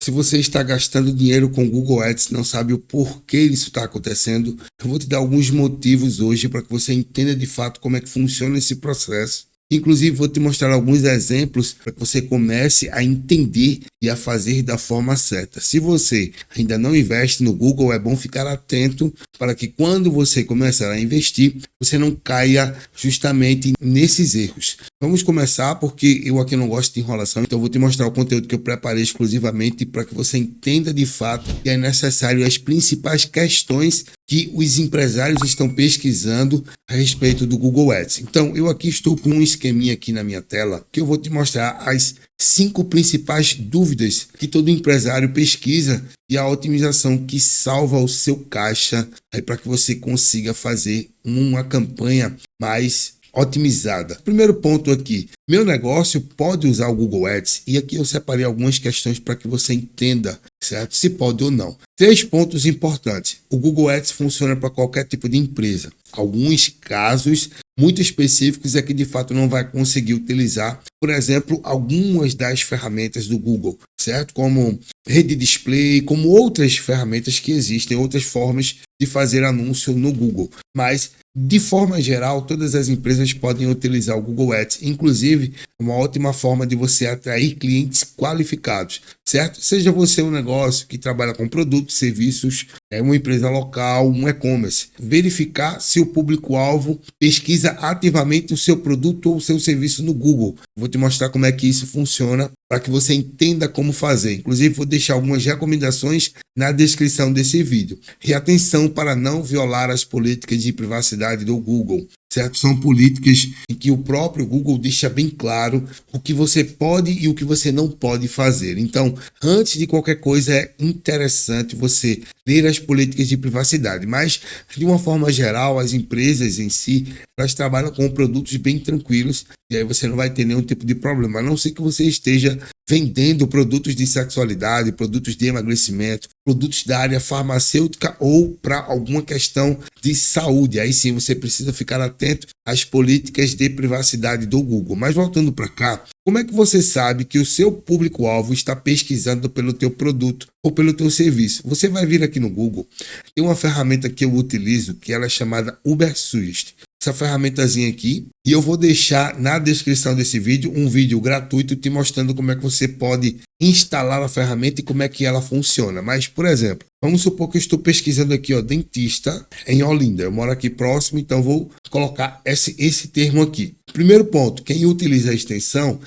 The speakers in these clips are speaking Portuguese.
Se você está gastando dinheiro com Google Ads, não sabe o porquê isso está acontecendo, eu vou te dar alguns motivos hoje para que você entenda de fato como é que funciona esse processo. Inclusive, vou te mostrar alguns exemplos para que você comece a entender e a fazer da forma certa. Se você ainda não investe no Google, é bom ficar atento para que quando você começar a investir, você não caia justamente nesses erros. Vamos começar porque eu aqui não gosto de enrolação, então eu vou te mostrar o conteúdo que eu preparei exclusivamente para que você entenda de fato que é necessário as principais questões que os empresários estão pesquisando a respeito do Google Ads. Então, eu aqui estou com um esqueminha aqui na minha tela que eu vou te mostrar as 5 principais dúvidas que todo empresário pesquisa e a otimização que salva o seu caixa para que você consiga fazer uma campanha mais otimizada. Primeiro ponto aqui, meu negócio pode usar o Google Ads? E aqui eu separei algumas questões para que você entenda, certo? Se pode ou não. 3 pontos importantes. O Google Ads funciona para qualquer tipo de empresa. Alguns casos muito específicos é que de fato não vai conseguir utilizar, por exemplo, algumas das ferramentas do Google, certo? Como rede display, como outras ferramentas que existem, outras formas de fazer anúncio no Google. Mas, de forma geral, todas as empresas podem utilizar o Google Ads. Inclusive, é uma ótima forma de você atrair clientes qualificados, certo? Seja você um negócio que trabalha com produtos, serviços, uma empresa local, um e-commerce. Verificar se o público-alvo pesquisa ativamente o seu produto ou o seu serviço no Google. Vou te mostrar como é que isso funciona para que você entenda como fazer. Inclusive, vou deixar algumas recomendações na descrição desse vídeo. E atenção para não violar as políticas de privacidade do Google, certo? São políticas em que o próprio Google deixa bem claro o que você pode e o que você não pode fazer. Então, antes de qualquer coisa, é interessante você ler as políticas de privacidade. Mas, de uma forma geral, as empresas em si, elas trabalham com produtos bem tranquilos e aí você não vai ter nenhum tipo de problema, a não ser que você esteja vendendo produtos de sexualidade, produtos de emagrecimento, produtos da área farmacêutica ou para alguma questão de saúde. Aí sim você precisa ficar atento às políticas de privacidade do Google. Mas voltando para cá, como é que você sabe que o seu público-alvo está pesquisando pelo teu produto ou pelo teu serviço? Você vai vir aqui no Google, tem uma ferramenta que eu utilizo que ela é chamada Ubersuggest. Essa ferramentazinha aqui, e eu vou deixar na descrição desse vídeo um vídeo gratuito te mostrando como é que você pode instalar a ferramenta e como é que ela funciona. Mas, por exemplo, vamos supor que eu estou pesquisando aqui, ó, dentista em Olinda. Eu moro aqui próximo, então vou colocar esse termo aqui. Primeiro ponto, quem utiliza a extensão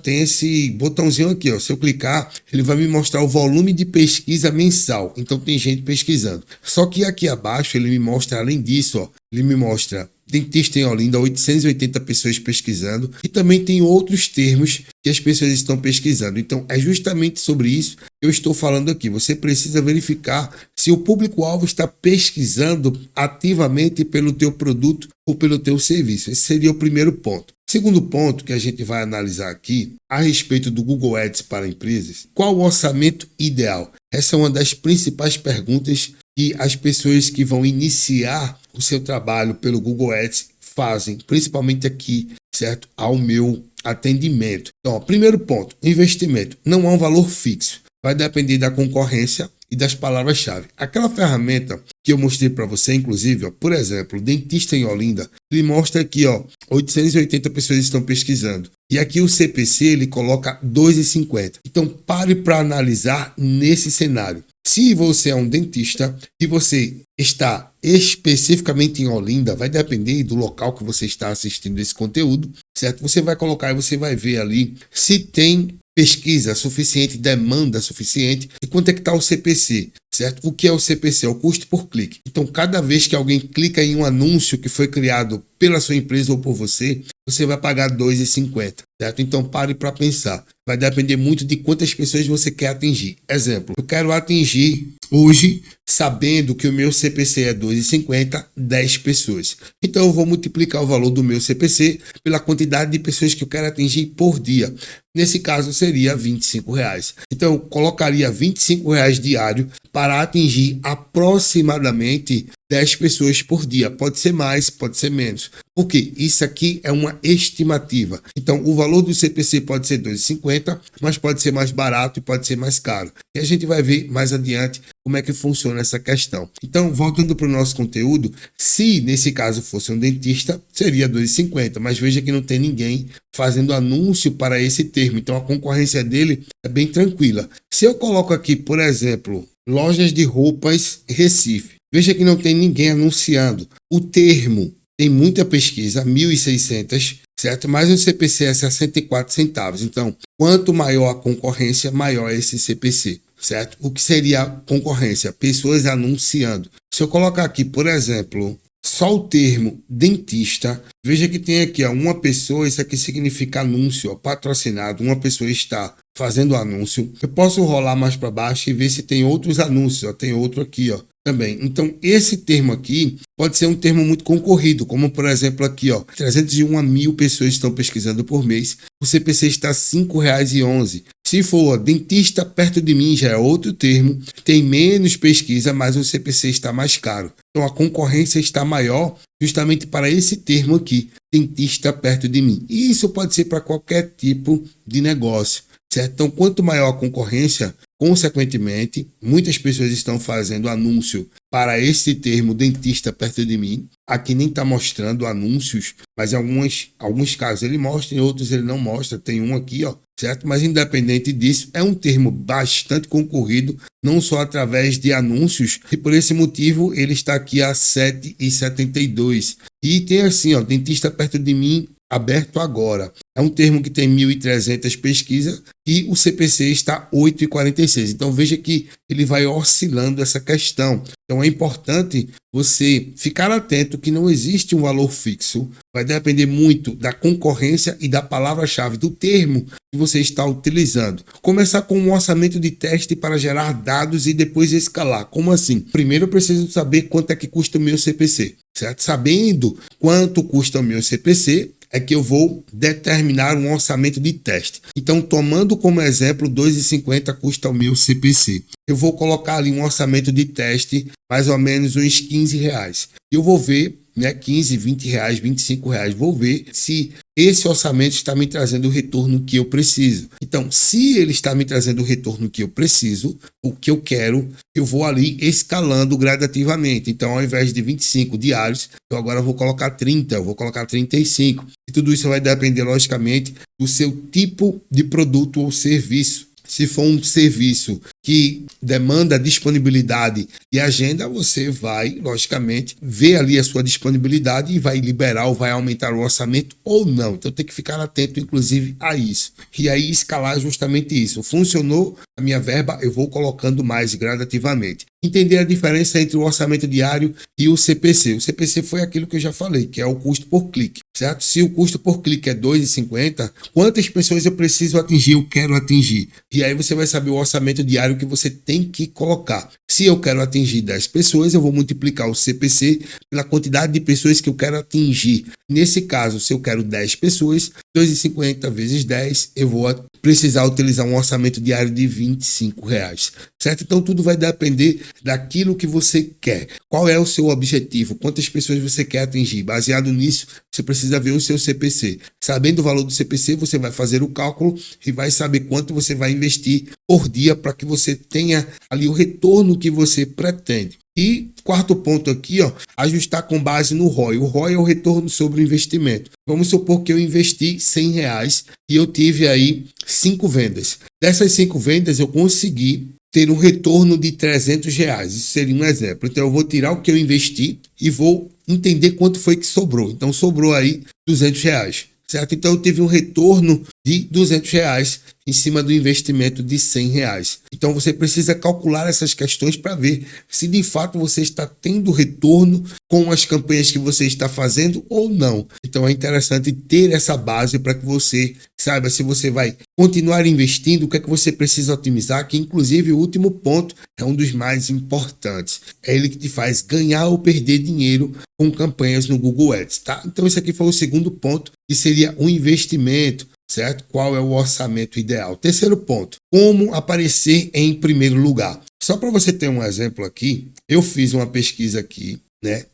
tem esse botãozinho aqui, ó. Se eu clicar, ele vai me mostrar o volume de pesquisa mensal. Então tem gente pesquisando. Só que aqui abaixo ele me mostra, além disso, ó, ele me mostra dentista em Olinda, 880 pessoas pesquisando, e também tem outros termos que as pessoas estão pesquisando. Então é justamente sobre isso que eu estou falando aqui. Você precisa verificar se o público-alvo está pesquisando ativamente pelo teu produto ou pelo teu serviço. Esse seria o primeiro ponto. Segundo ponto que a gente vai analisar aqui, a respeito do Google Ads para empresas, qual o orçamento ideal? Essa é uma das principais perguntas que as pessoas que vão iniciar o seu trabalho pelo Google Ads fazem, principalmente aqui, certo? Ao meu atendimento. Então, ó, primeiro ponto, investimento. Não há um valor fixo. Vai depender da concorrência e das palavras-chave. Aquela ferramenta que eu mostrei para você, inclusive, ó, por exemplo, dentista em Olinda, ele mostra aqui, ó, 880 pessoas estão pesquisando. E aqui o CPC ele coloca 2,50. Então pare para analisar nesse cenário. Se você é um dentista e você está especificamente em Olinda, vai depender do local que você está assistindo esse conteúdo, certo? Você vai colocar e você vai ver ali se tem pesquisa suficiente, demanda suficiente e quanto é que está o CPC, certo? O que é o CPC? É o custo por clique. Então, cada vez que alguém clica em um anúncio que foi criado pela sua empresa ou por você, você vai pagar R$ 2,50, certo? Então, pare para pensar. Vai depender muito de quantas pessoas você quer atingir. Exemplo, eu quero atingir hoje, sabendo que o meu CPC é 2,50, 10 pessoas. Então, eu vou multiplicar o valor do meu CPC pela quantidade de pessoas que eu quero atingir por dia. Nesse caso, seria R$ 25. Então, eu colocaria R$ 25 diário para atingir aproximadamente 10 pessoas por dia. Pode ser mais, pode ser menos. Porque isso aqui é uma estimativa. Então, o valor valor do CPC pode ser 2,50, mas pode ser mais barato e pode ser mais caro. E a gente vai ver mais adiante como é que funciona essa questão. Então, voltando para o nosso conteúdo, se nesse caso fosse um dentista, seria 2,50, mas veja que não tem ninguém fazendo anúncio para esse termo, então a concorrência dele é bem tranquila. Se eu coloco aqui, por exemplo, lojas de roupas Recife, veja que não tem ninguém anunciando. O termo tem muita pesquisa, 1.600, certo? Mas o CPC é 64 centavos. Então, quanto maior a concorrência, maior é esse CPC, certo? O que seria a concorrência? Pessoas anunciando. Se eu colocar aqui, por exemplo, só o termo dentista, veja que tem aqui uma pessoa, isso aqui significa anúncio, patrocinado, uma pessoa está fazendo anúncio. Eu posso rolar mais para baixo e ver se tem outros anúncios, tem outro aqui, também. Então, esse termo aqui pode ser um termo muito concorrido, como por exemplo aqui, 301 mil pessoas estão pesquisando por mês, o CPC está R$ 5,11. Se for dentista perto de mim, já é outro termo, tem menos pesquisa, mas o CPC está mais caro. Então, a concorrência está maior justamente para esse termo aqui, dentista perto de mim. E isso pode ser para qualquer tipo de negócio, certo? Então, quanto maior a concorrência, consequentemente, muitas pessoas estão fazendo anúncio para esse termo dentista perto de mim. Aqui nem está mostrando anúncios, mas em alguns casos ele mostra, em outros ele não mostra. Tem um aqui, certo? Mas independente disso, é um termo bastante concorrido, não só através de anúncios, e por esse motivo ele está aqui a R$ 7,72. E tem assim, dentista perto de mim, aberto agora. É um termo que tem 1.300 pesquisas e o CPC está 8,46. Então veja que ele vai oscilando essa questão. Então é importante você ficar atento que não existe um valor fixo. Vai depender muito da concorrência e da palavra-chave do termo que você está utilizando. Começar com um orçamento de teste para gerar dados e depois escalar. Como assim? Primeiro eu preciso saber quanto é que custa o meu CPC, certo? Sabendo quanto custa o meu CPC, é que eu vou determinar um orçamento de teste. Então, tomando como exemplo, R$ 2,50 custa o meu CPC. Eu vou colocar ali um orçamento de teste, mais ou menos uns R$ 15. Eu vou ver, 15, R$ 20, R$ 25, vou ver se esse orçamento está me trazendo o retorno que eu preciso. Então, se ele está me trazendo o retorno que eu preciso, o que eu quero, eu vou ali escalando gradativamente. Então, ao invés de 25 diários, eu agora vou colocar 30, eu vou colocar 35. E tudo isso vai depender, logicamente, do seu tipo de produto ou serviço. Se for um serviço que demanda disponibilidade e agenda, você vai, logicamente, ver ali a sua disponibilidade e vai liberar ou vai aumentar o orçamento ou não. Então tem que ficar atento, inclusive, a isso. E aí escalar justamente isso. Funcionou a minha verba, eu vou colocando mais gradativamente. Entender a diferença entre o orçamento diário e o CPC. O CPC foi aquilo que eu já falei, que é o custo por clique, certo? Se o custo por clique é R$ 2,50, quantas pessoas eu preciso atingir, eu quero atingir? E aí você vai saber o orçamento diário que você tem que colocar. Se eu quero atingir 10 pessoas, eu vou multiplicar o CPC pela quantidade de pessoas que eu quero atingir. Nesse caso, se eu quero 10 pessoas, 2,50 vezes 10, eu vou precisar utilizar um orçamento diário de R$ 25, certo? Então tudo vai depender daquilo que você quer. Qual é o seu objetivo? Quantas pessoas você quer atingir? Baseado nisso, você precisa ver o seu CPC. Sabendo o valor do CPC, você vai fazer o cálculo e vai saber quanto você vai investir por dia para que você tenha ali o retorno que você pretende. E quarto ponto aqui, ajustar com base no ROI. O ROI é o retorno sobre o investimento. Vamos supor que eu investi R$ 100 e eu tive aí 5 vendas. Dessas 5 vendas eu consegui ter um retorno de R$ 300. Isso seria um exemplo. Então eu vou tirar o que eu investi e vou entender quanto foi que sobrou. Então sobrou aí R$ 200. Certo? Então eu tive um retorno de R$ 200 em cima do investimento de R$ 100. Então você precisa calcular essas questões para ver se de fato você está tendo retorno com as campanhas que você está fazendo ou não. Então é interessante ter essa base para que você saiba se você vai continuar investindo, o que é que você precisa otimizar, que inclusive o último ponto é um dos mais importantes. É ele que te faz ganhar ou perder dinheiro com campanhas no Google Ads, tá? Então esse aqui foi o segundo ponto, que seria o investimento, certo? Qual é o orçamento ideal? Terceiro ponto, como aparecer em primeiro lugar. Só para você ter um exemplo aqui, eu fiz uma pesquisa aqui,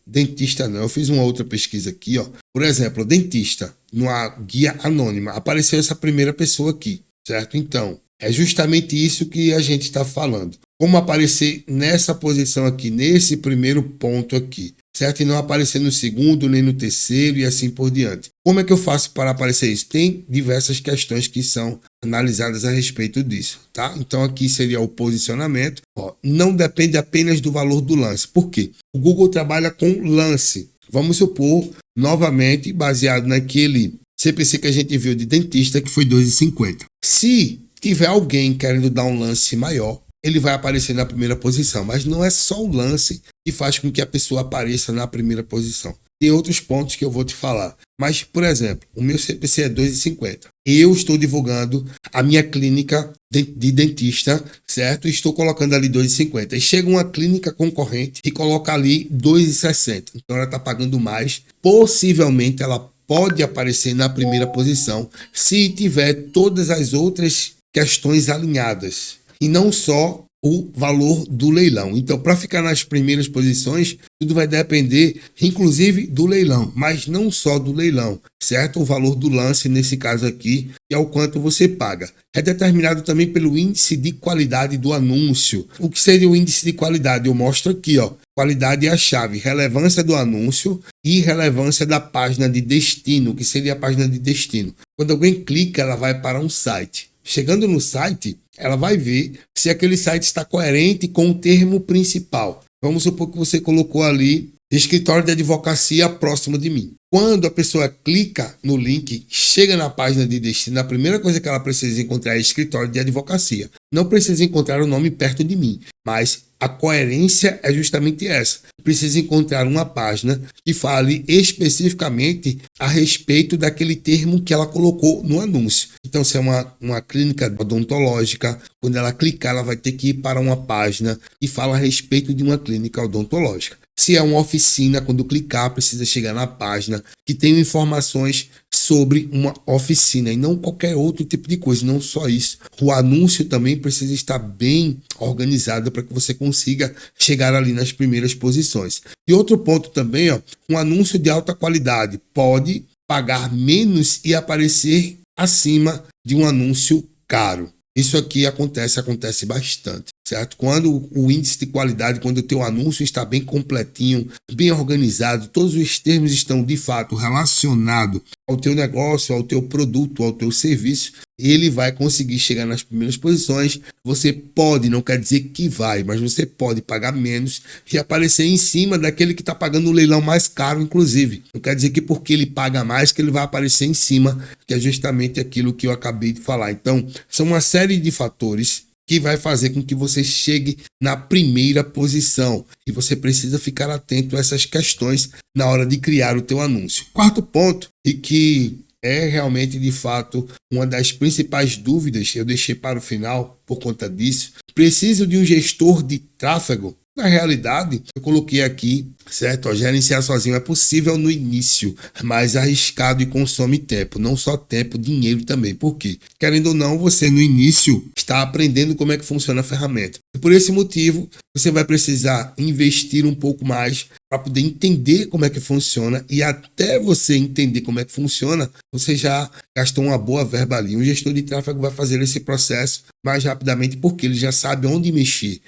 dentista não, eu fiz uma outra pesquisa aqui, Por exemplo, dentista. numa guia anônima, apareceu essa primeira pessoa aqui, certo? Então, é justamente isso que a gente está falando. Como aparecer nessa posição aqui, nesse primeiro ponto aqui, certo? E não aparecer no segundo, nem no terceiro e assim por diante. Como é que eu faço para aparecer isso? Tem diversas questões que são analisadas a respeito disso, tá? Então aqui seria o posicionamento. Ó, não depende apenas do valor do lance. Por quê? O Google trabalha com lance. Vamos supor, novamente, baseado naquele CPC que a gente viu de dentista, que foi R$ 2,50. Se tiver alguém querendo dar um lance maior, ele vai aparecer na primeira posição. Mas não é só o lance que faz com que a pessoa apareça na primeira posição. Tem outros pontos que eu vou te falar. Mas, por exemplo, o meu CPC é R$ 2,50. Eu estou divulgando a minha clínica de dentista, certo? Estou colocando ali R$ 2,50. E chega uma clínica concorrente e coloca ali R$ 2,60. Então ela está pagando mais. Possivelmente ela pode aparecer na primeira posição se tiver todas as outras questões alinhadas. E não só o valor do leilão. Então, para ficar nas primeiras posições, tudo vai depender, inclusive, do leilão, mas não só do leilão, certo? O valor do lance, nesse caso aqui, é o quanto você paga. É determinado também pelo índice de qualidade do anúncio. O que seria o índice de qualidade? Eu mostro aqui, ó. Qualidade é a chave, relevância do anúncio e relevância da página de destino, que seria a página de destino. Quando alguém clica, ela vai para um site. Chegando no site, ela vai ver se aquele site está coerente com o termo principal. Vamos supor que você colocou ali escritório de advocacia próximo de mim. Quando a pessoa clica no link, chega na página de destino, a primeira coisa que ela precisa encontrar é escritório de advocacia. Não precisa encontrar o nome perto de mim, mas a coerência é justamente essa. Precisa encontrar uma página que fale especificamente a respeito daquele termo que ela colocou no anúncio. Então, se é uma clínica odontológica, quando ela clicar, ela vai ter que ir para uma página que fala a respeito de uma clínica odontológica. Se é uma oficina, quando clicar, precisa chegar na página que tem informações sobre uma oficina e não qualquer outro tipo de coisa, não só isso. O anúncio também precisa estar bem organizado para que você consiga chegar ali nas primeiras posições. E outro ponto também, ó, um anúncio de alta qualidade pode pagar menos e aparecer acima de um anúncio caro. Isso aqui acontece bastante, certo? Quando o índice de qualidade, quando o teu anúncio está bem completinho, bem organizado, todos os termos estão de fato relacionados ao teu negócio, ao teu produto, ao teu serviço, ele vai conseguir chegar nas primeiras posições. Você pode, não quer dizer que vai, mas você pode pagar menos e aparecer em cima daquele que está pagando o leilão mais caro, inclusive. Não quer dizer que porque ele paga mais que ele vai aparecer em cima, que é justamente aquilo que eu acabei de falar. Então, são uma série de fatores que vai fazer com que você chegue na primeira posição. E você precisa ficar atento a essas questões na hora de criar o teu anúncio. Quarto ponto, e que é realmente, de fato, uma das principais dúvidas, eu deixei para o final por conta disso. Preciso de um gestor de tráfego? Na realidade, eu coloquei aqui, certo? Gerenciar sozinho é possível no início, mas arriscado e consome tempo. Não só tempo, dinheiro também. Por quê? Querendo ou não, você no início está aprendendo como é que funciona a ferramenta. E por esse motivo, você vai precisar investir um pouco mais para poder entender como é que funciona, e até você entender como é que funciona, você já gastou uma boa verba ali. Um gestor de tráfego vai fazer esse processo mais rapidamente porque ele já sabe onde mexer,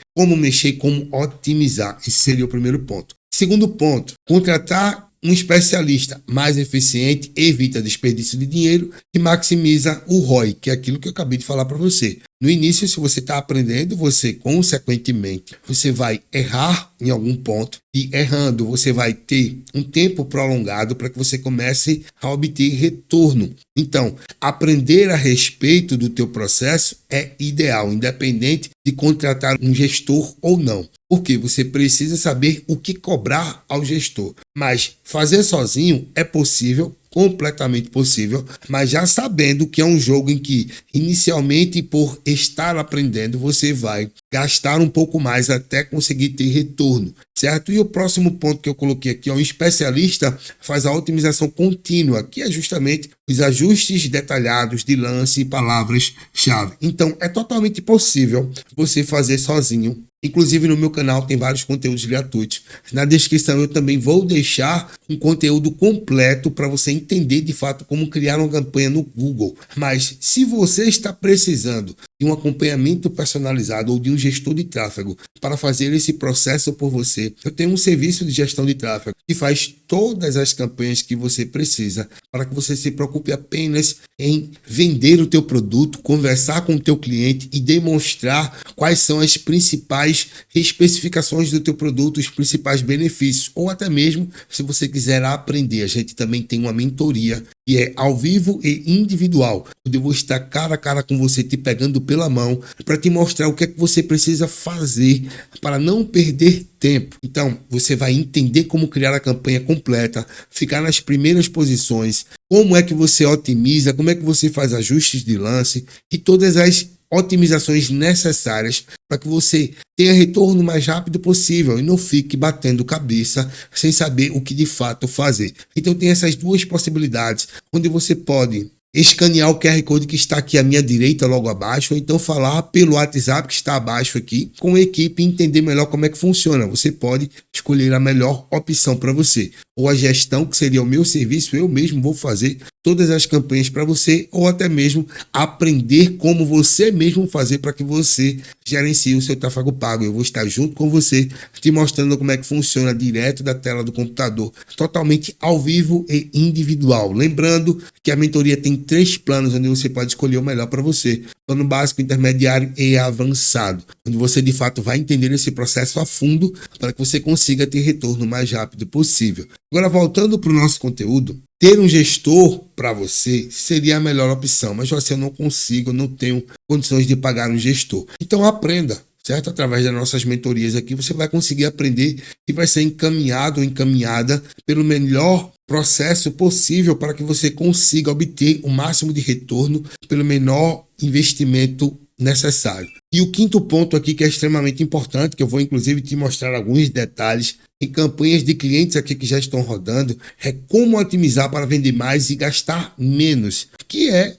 como otimizar. Esse seria o primeiro ponto. Segundo ponto, contratar um especialista mais eficiente evita desperdício de dinheiro e maximiza o ROI, que é aquilo que eu acabei de falar para você. No início, se você está aprendendo, você, consequentemente, você vai errar em algum ponto, e errando, você vai ter um tempo prolongado para que você comece a obter retorno. Então, aprender a respeito do teu processo é ideal, independente de contratar um gestor ou não. Porque você precisa saber o que cobrar ao gestor. Mas fazer sozinho é possível, completamente possível, mas já sabendo que é um jogo em que, inicialmente, por estar aprendendo, você vai gastar um pouco mais até conseguir ter retorno, certo? E o próximo ponto que eu coloquei aqui, um especialista faz a otimização contínua, que é justamente os ajustes detalhados de lance e palavras-chave. Então, é totalmente possível você fazer sozinho. Inclusive no meu canal tem vários conteúdos gratuitos. Na descrição eu também vou deixar um conteúdo completo para você entender de fato como criar uma campanha no Google. Mas se você está precisando de um acompanhamento personalizado ou de um gestor de tráfego para fazer esse processo por você, eu tenho um serviço de gestão de tráfego que faz todas as campanhas que você precisa para que você se preocupe apenas em vender o teu produto, conversar com o teu cliente e demonstrar quais são as principais especificações do teu produto, os principais benefícios, ou até mesmo se você quiser aprender. A gente também tem uma mentoria que é ao vivo e individual, onde eu vou estar cara a cara com você, te pegando pela mão para te mostrar o que é que você precisa fazer para não perder tempo. Então, você vai entender como criar a campanha completa, ficar nas primeiras posições, como é que você otimiza, como é que você faz ajustes de lance e todas as otimizações necessárias para que você tenha retorno o mais rápido possível e não fique batendo cabeça sem saber o que de fato fazer. Então tem essas duas possibilidades, onde você pode escanear o QR Code que está aqui à minha direita, logo abaixo, ou então falar pelo WhatsApp que está abaixo aqui, com a equipe e entender melhor como é que funciona. Você pode escolher a melhor opção para você. Ou a gestão, que seria o meu serviço, eu mesmo vou fazer todas as campanhas para você, ou até mesmo aprender como você mesmo fazer para que você gerencie o seu tráfego pago. Eu vou estar junto com você, te mostrando como é que funciona direto da tela do computador, totalmente ao vivo e individual. Lembrando que a mentoria tem 3 planos, onde você pode escolher o melhor para você. Plano básico, intermediário e avançado, onde você de fato vai entender esse processo a fundo para que você consiga ter retorno o mais rápido possível. Agora, voltando para o nosso conteúdo, ter um gestor para você seria a melhor opção, mas você não consigo, não tenho condições de pagar um gestor. Então aprenda, certo? Através das nossas mentorias aqui, você vai conseguir aprender e vai ser encaminhado ou encaminhada pelo melhor processo possível para que você consiga obter o máximo de retorno pelo menor investimento necessário. E o quinto ponto aqui que é extremamente importante, que eu vou inclusive te mostrar alguns detalhes em campanhas de clientes aqui que já estão rodando, é como otimizar para vender mais e gastar menos, que é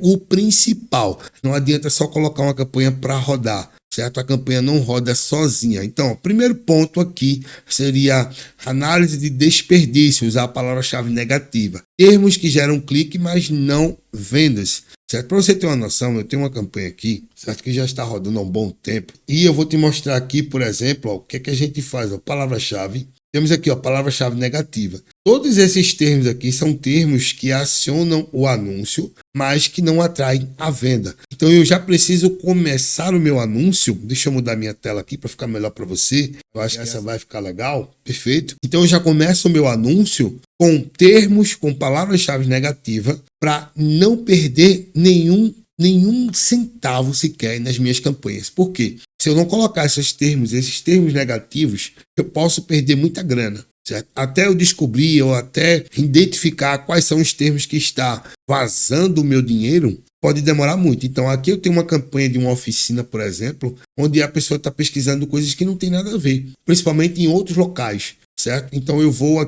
o principal. Não adianta só colocar uma campanha para rodar, certo? A campanha não roda sozinha. Então, o primeiro ponto aqui seria análise de desperdício, usar a palavra-chave negativa. Termos que geram clique, mas não vendas. Certo? Para você ter uma noção, eu tenho uma campanha aqui, certo? Que já está rodando há um bom tempo. E eu vou te mostrar aqui, por exemplo, o que é que a gente faz. Palavra-chave. Temos aqui a palavra-chave negativa. Todos esses termos aqui são termos que acionam o anúncio, mas que não atraem a venda. Então eu já preciso começar o meu anúncio. Deixa eu mudar minha tela aqui para ficar melhor para você. Eu acho que essa vai ficar legal. Perfeito. Então eu já começo o meu anúncio com termos, com palavras-chave negativas, para não perder nenhum centavo sequer nas minhas campanhas. Por quê? Se eu não colocar esses termos negativos, eu posso perder muita grana. Certo? Até eu descobrir ou até identificar quais são os termos que está vazando o meu dinheiro, pode demorar muito. Então aqui eu tenho uma campanha de uma oficina, por exemplo, onde a pessoa está pesquisando coisas que não tem nada a ver, principalmente em outros locais. Certo? Então eu vou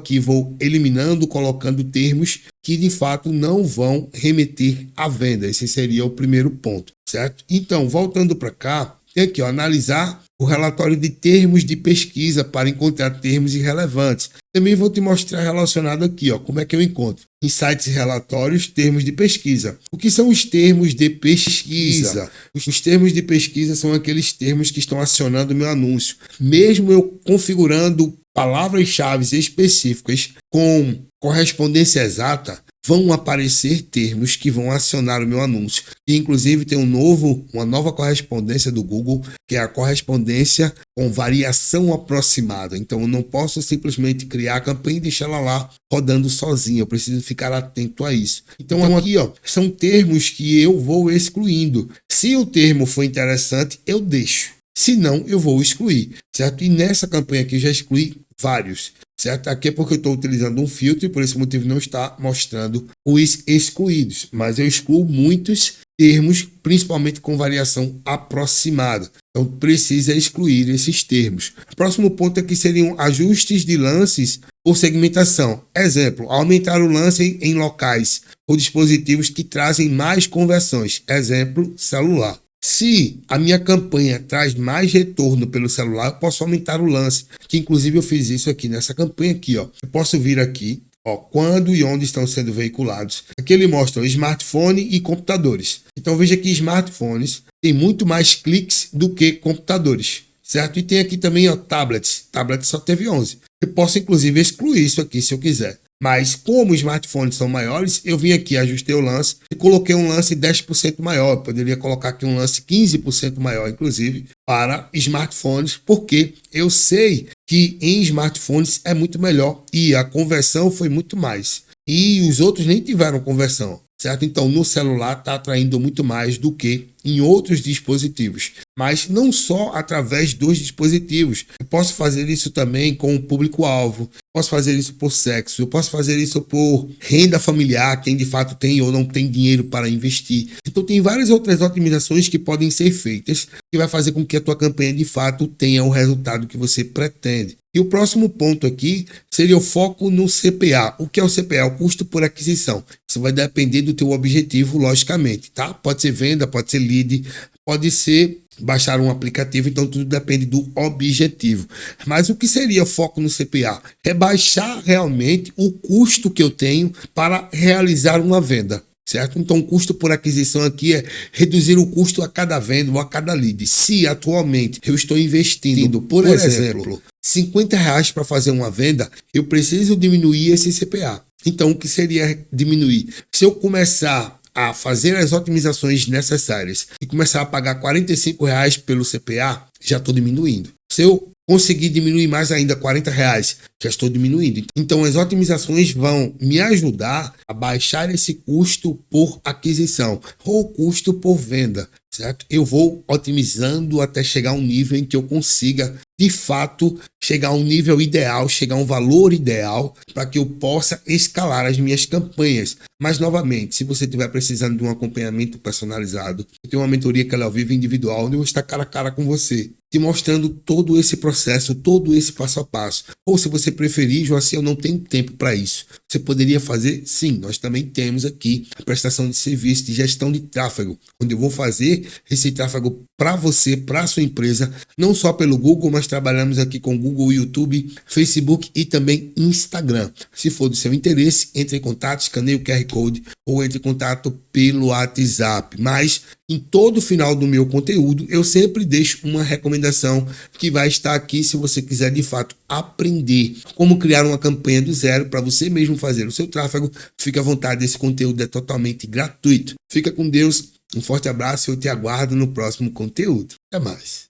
eliminando, colocando termos que de fato não vão remeter à venda. Esse seria o primeiro ponto, certo? Então, voltando para cá, tem aqui, analisar o relatório de termos de pesquisa para encontrar termos irrelevantes. Também vou te mostrar relacionado aqui, como é que eu encontro. Em sites e relatórios, termos de pesquisa. O que são os termos de pesquisa? Os termos de pesquisa são aqueles termos que estão acionando o meu anúncio. Mesmo eu configurando palavras-chave específicas com correspondência exata, vão aparecer termos que vão acionar o meu anúncio. E, inclusive, tem uma nova correspondência do Google, que é a correspondência com variação aproximada. Então, eu não posso simplesmente criar a campanha e deixar ela lá rodando sozinha. Eu preciso ficar atento a isso. Então, aqui, são termos que eu vou excluindo. Se o termo for interessante, eu deixo. Se não, eu vou excluir, certo? E nessa campanha aqui eu já excluí vários, certo? Aqui é porque eu estou utilizando um filtro e por esse motivo não está mostrando os excluídos, mas eu excluo muitos termos, principalmente com variação aproximada. Então precisa excluir esses termos. O próximo ponto aqui seriam ajustes de lances por segmentação. Exemplo, aumentar o lance em locais ou dispositivos que trazem mais conversões. Exemplo, celular. Se a minha campanha traz mais retorno pelo celular, eu posso aumentar o lance, que inclusive eu fiz isso aqui nessa campanha aqui, ó. Eu posso vir aqui, ó, quando e onde estão sendo veiculados. Aqui ele mostra o smartphone e computadores. Então veja que smartphones têm muito mais cliques do que computadores, certo? E tem aqui também, ó, tablets. Tablets só teve 11. Eu posso inclusive excluir isso aqui se eu quiser. Mas como os smartphones são maiores, eu vim aqui, ajustei o lance e coloquei um lance 10% maior. Eu poderia colocar aqui um lance 15% maior, inclusive, para smartphones, porque eu sei que em smartphones é muito melhor e a conversão foi muito mais. E os outros nem tiveram conversão, certo? Então, no celular está atraindo muito mais do que em outros dispositivos. Mas não só através dos dispositivos. Eu posso fazer isso também com o público-alvo. Posso fazer isso por sexo. Eu posso fazer isso por renda familiar, quem de fato tem ou não tem dinheiro para investir. Então, tem várias outras otimizações que podem ser feitas que vai fazer com que a tua campanha de fato tenha o resultado que você pretende. E o próximo ponto aqui seria o foco no CPA. O que é o CPA? O custo por aquisição. Isso vai depender do teu objetivo, logicamente, tá? Pode ser venda, pode ser lead, pode ser baixar um aplicativo, então tudo depende do objetivo. Mas o que seria foco no CPA? É baixar realmente o custo que eu tenho para realizar uma venda. Certo? Então, o custo por aquisição aqui é reduzir o custo a cada venda ou a cada lead. Se atualmente eu estou investindo, por exemplo, R$ 50 para fazer uma venda, eu preciso diminuir esse CPA. Então, o que seria diminuir? Se eu começar a fazer as otimizações necessárias e começar a pagar R$ 45 pelo CPA, já estou diminuindo. Se eu conseguir diminuir mais ainda R$ 40, já estou diminuindo. Então as otimizações vão me ajudar a baixar esse custo por aquisição ou custo por venda, certo? Eu vou otimizando até chegar a um nível em que eu consiga de fato chegar a um nível ideal, chegar a um valor ideal para que eu possa escalar as minhas campanhas. Mas novamente, se você estiver precisando de um acompanhamento personalizado, eu tenho uma mentoria que ela é ao vivo individual, onde eu vou estar cara a cara com você, te mostrando todo esse processo, todo esse passo a passo. Ou se você preferir, Joacir, eu não tenho tempo para isso. Você poderia fazer? Sim, nós também temos aqui a prestação de serviço de gestão de tráfego, onde eu vou fazer esse tráfego para você, para a sua empresa, não só pelo Google, mas trabalhamos aqui com Google, YouTube, Facebook e também Instagram. Se for do seu interesse, entre em contato, escaneie o QR Code ou entre em contato pelo WhatsApp. Mas em todo final do meu conteúdo, eu sempre deixo uma recomendação que vai estar aqui se você quiser de fato aprender como criar uma campanha do zero para você mesmo fazer o seu tráfego. Fique à vontade, esse conteúdo é totalmente gratuito. Fica com Deus, um forte abraço e eu te aguardo no próximo conteúdo. Até mais.